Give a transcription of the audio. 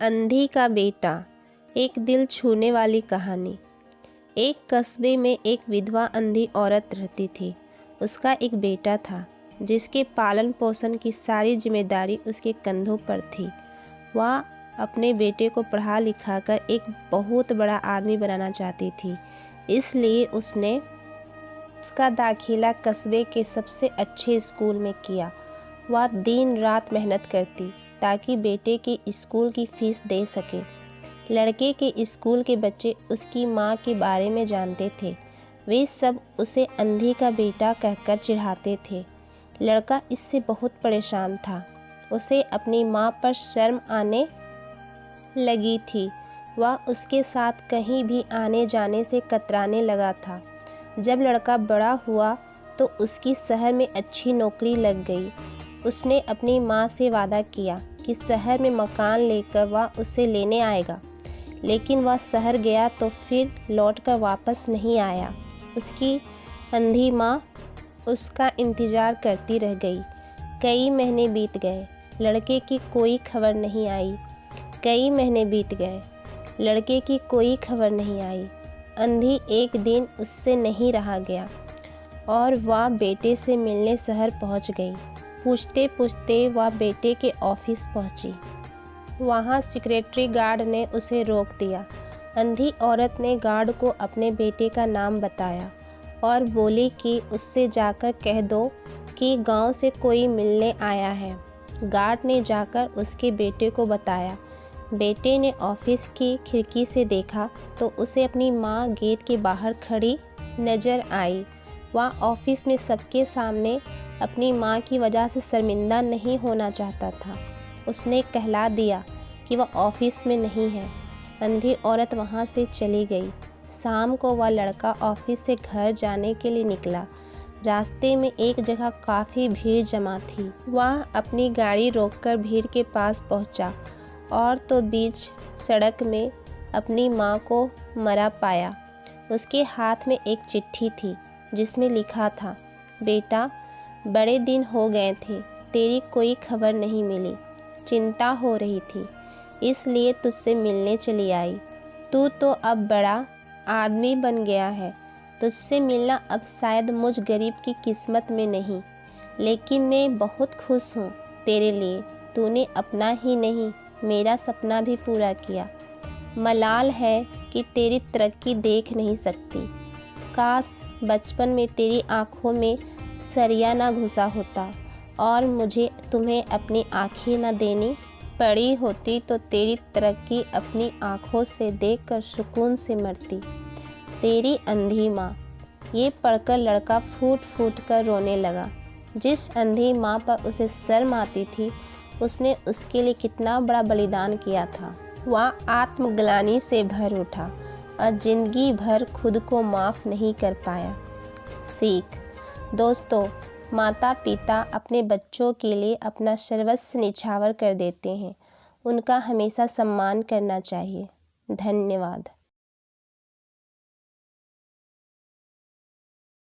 अंधी का बेटा, एक दिल छूने वाली कहानी। एक कस्बे में एक विधवा अंधी औरत रहती थी। उसका एक बेटा था जिसके पालन पोषण की सारी जिम्मेदारी उसके कंधों पर थी। वह अपने बेटे को पढ़ा लिखा कर एक बहुत बड़ा आदमी बनाना चाहती थी, इसलिए उसने उसका दाखिला कस्बे के सबसे अच्छे स्कूल में किया। वह दिन रात मेहनत करती ताकि बेटे के स्कूल की फीस दे सके। लड़के के स्कूल के बच्चे उसकी माँ के बारे में जानते थे। वे सब उसे अंधी का बेटा कहकर चिढ़ाते थे। लड़का इससे बहुत परेशान था। उसे अपनी माँ पर शर्म आने लगी थी। वह उसके साथ कहीं भी आने जाने से कतराने लगा था। जब लड़का बड़ा हुआ तो उसकी शहर में अच्छी नौकरी लग गई। उसने अपनी माँ से वादा किया कि शहर में मकान लेकर वह उसे लेने आएगा, लेकिन वह शहर गया तो फिर लौटकर वापस नहीं आया। उसकी अंधी माँ उसका इंतज़ार करती रह गई। कई महीने बीत गए, लड़के की कोई खबर नहीं आई। कई महीने बीत गए, लड़के की कोई खबर नहीं आई। अंधी एक दिन उससे नहीं रहा गया और वह बेटे से मिलने शहर पहुंच गई। पूछते पूछते वह बेटे के ऑफिस पहुंची। वहां सेक्रेटरी गार्ड ने उसे रोक दिया। अंधी औरत ने गार्ड को अपने बेटे का नाम बताया और बोली कि उससे जाकर कह दो कि गांव से कोई मिलने आया है। गार्ड ने जाकर उसके बेटे को बताया। बेटे ने ऑफिस की खिड़की से देखा तो उसे अपनी माँ गेट के बाहर खड़ी नजर आई। वह ऑफिस में सबके सामने अपनी माँ की वजह से शर्मिंदा नहीं होना चाहता था। उसने कहला दिया कि वह ऑफिस में नहीं है। अंधी औरत वहाँ से चली गई। शाम को वह लड़का ऑफिस से घर जाने के लिए निकला। रास्ते में एक जगह काफ़ी भीड़ जमा थी। वह अपनी गाड़ी रोककर भीड़ के पास पहुँचा और तो बीच सड़क में अपनी माँ को मरा पाया। उसके हाथ में एक चिट्ठी थी जिसमें लिखा था, बेटा, बड़े दिन हो गए थे, तेरी कोई खबर नहीं मिली। चिंता हो रही थी, इसलिए तुझसे मिलने चली आई। तू तो अब बड़ा आदमी बन गया है। तुझसे मिलना अब शायद मुझ गरीब की किस्मत में नहीं, लेकिन मैं बहुत खुश हूँ तेरे लिए। तूने अपना ही नहीं, मेरा सपना भी पूरा किया। मलाल है कि तेरी तरक्की देख नहीं सकती। काश बचपन में तेरी आँखों में सरिया ना घुसा होता और मुझे तुम्हें अपनी आँखें ना देनी पड़ी होती तो तेरी तरक्की अपनी आँखों से देखकर सुकून से मरती। तेरी अंधी माँ। ये पढ़कर लड़का फूट फूट कर रोने लगा। जिस अंधी माँ पर उसे शर्म आती थी, उसने उसके लिए कितना बड़ा बलिदान किया था। वह आत्मग्लानि से भर उठा और जिंदगी भर खुद को माफ़ नहीं कर पाया। सीख। दोस्तों, माता पिता अपने बच्चों के लिए अपना सर्वस्व निछावर कर देते हैं। उनका हमेशा सम्मान करना चाहिए। धन्यवाद।